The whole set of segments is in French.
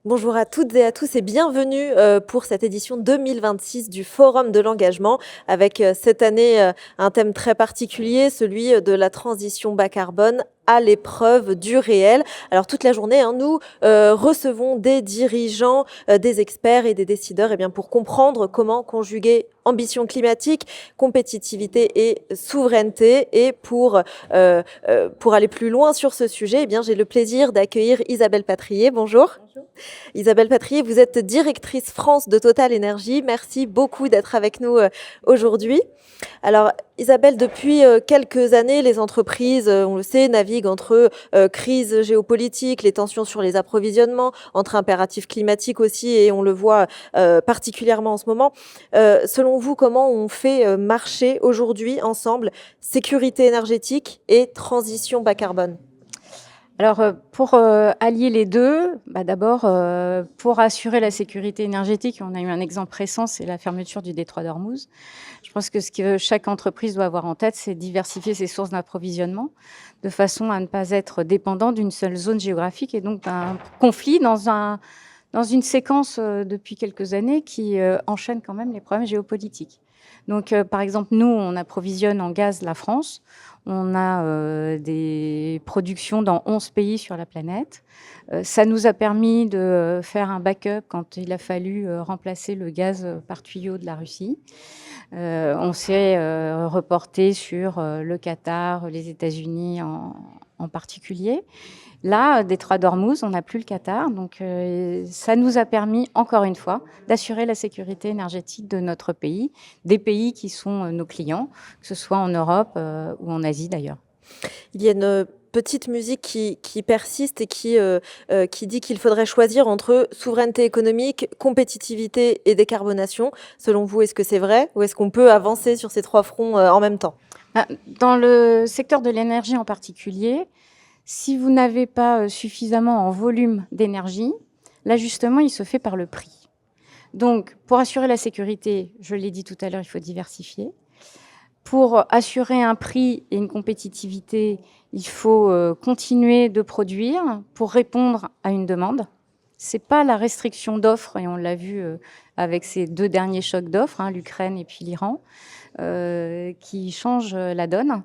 Bonjour à toutes et à tous et bienvenue pour cette édition 2026 du Forum de l'engagement avec cette année un thème très particulier, celui de la transition bas carbone à l'épreuve du réel. Alors toute la journée, nous recevons des dirigeants, des experts et des décideurs pour comprendre comment conjuguer ambition climatique, compétitivité et souveraineté. Et pour aller plus loin sur ce sujet, j'ai le plaisir d'accueillir Isabelle Patrier. Bonjour. Isabelle Patrier, vous êtes directrice France de Total Énergie. Merci beaucoup d'être avec nous aujourd'hui. Alors Isabelle, depuis quelques années, les entreprises, on le sait, naviguent entre crise géopolitique, les tensions sur les approvisionnements, entre impératifs climatiques aussi, et on le voit particulièrement en ce moment. Selon vous, comment on fait marcher aujourd'hui ensemble sécurité énergétique et transition bas carbone ? Alors, pour allier les deux, d'abord, pour assurer la sécurité énergétique, on a eu un exemple récent, c'est la fermeture du détroit d'Ormuz. Je pense que ce que chaque entreprise doit avoir en tête, c'est diversifier ses sources d'approvisionnement de façon à ne pas être dépendant d'une seule zone géographique et donc d'un conflit dans une séquence depuis quelques années qui enchaîne quand même les problèmes géopolitiques. Donc, par exemple, nous, on approvisionne en gaz la France. On a des productions dans 11 pays sur la planète. Ça nous a permis de faire un backup quand il a fallu remplacer le gaz par tuyau de la Russie. On s'est reporté sur le Qatar, les États-Unis en particulier. Là, détroit d'Ormuz, on n'a plus le Qatar. Donc, ça nous a permis, encore une fois, d'assurer la sécurité énergétique de notre pays, des pays qui sont nos clients, que ce soit en Europe ou en Asie d'ailleurs. Il y a une petite musique qui persiste et qui dit qu'il faudrait choisir entre souveraineté économique, compétitivité et décarbonation. Selon vous, est-ce que c'est vrai ou est-ce qu'on peut avancer sur ces trois fronts en même temps ? Dans le secteur de l'énergie en particulier, si vous n'avez pas suffisamment en volume d'énergie, l'ajustement, il se fait par le prix. Donc, pour assurer la sécurité, je l'ai dit tout à l'heure, il faut diversifier. Pour assurer un prix et une compétitivité, il faut continuer de produire pour répondre à une demande. Ce n'est pas la restriction d'offres, et on l'a vu avec ces deux derniers chocs d'offres, l'Ukraine et puis l'Iran, qui changent la donne.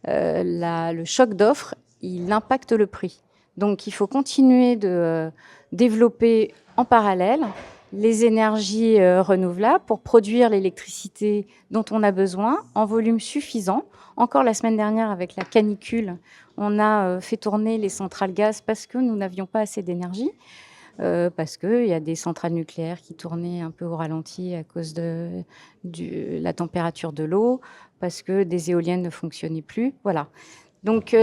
Le choc d'offres, il impacte le prix. Donc, il faut continuer de développer en parallèle les énergies renouvelables pour produire l'électricité dont on a besoin en volume suffisant. Encore la semaine dernière, avec la canicule, on a fait tourner les centrales gaz parce que nous n'avions pas assez d'énergie, parce qu'il y a des centrales nucléaires qui tournaient un peu au ralenti à cause de la température de l'eau, parce que des éoliennes ne fonctionnaient plus. Voilà. Donc,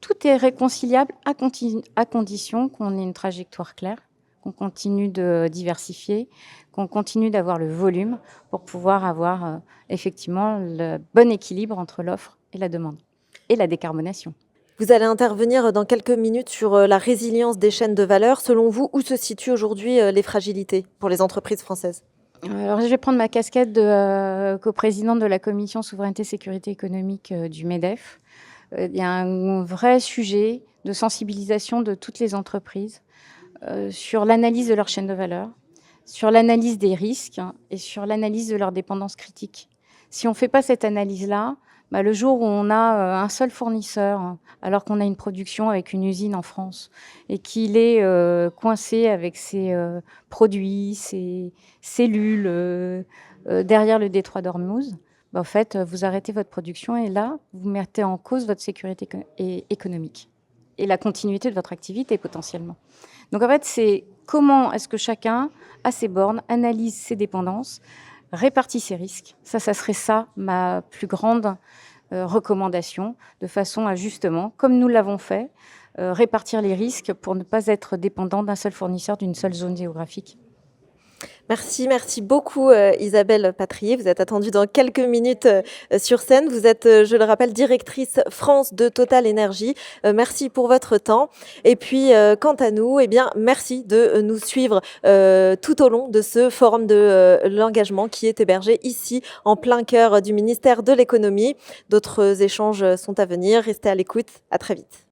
tout est réconciliable à condition qu'on ait une trajectoire claire, qu'on continue de diversifier, qu'on continue d'avoir le volume pour pouvoir avoir effectivement le bon équilibre entre l'offre et la demande et la décarbonation. Vous allez intervenir dans quelques minutes sur la résilience des chaînes de valeur. Selon vous, où se situent aujourd'hui les fragilités pour les entreprises françaises ? Alors, je vais prendre ma casquette de coprésidente de la commission souveraineté sécurité économique du MEDEF. Il y a un vrai sujet de sensibilisation de toutes les entreprises sur l'analyse de leur chaîne de valeur, sur l'analyse des risques et sur l'analyse de leur dépendance critique. Si on ne fait pas cette analyse-là, le jour où on a un seul fournisseur, alors qu'on a une production avec une usine en France, et qu'il est coincé avec ses produits, ses cellules derrière le détroit d'Ormuz, en fait, vous arrêtez votre production et là, vous mettez en cause votre sécurité économique et la continuité de votre activité potentiellement. Donc en fait, c'est comment est-ce que chacun, à ses bornes, analyse ses dépendances, répartit ses risques. Ça serait ça ma plus grande recommandation, de façon à justement, comme nous l'avons fait, répartir les risques pour ne pas être dépendant d'un seul fournisseur, d'une seule zone géographique. Merci beaucoup Isabelle Patrier. Vous êtes attendue dans quelques minutes sur scène. Vous êtes, je le rappelle, directrice France de Total Énergie. Merci pour votre temps. Et puis, quant à nous, merci de nous suivre tout au long de ce forum de l'engagement qui est hébergé ici, en plein cœur du ministère de l'économie. D'autres échanges sont à venir. Restez à l'écoute. À très vite.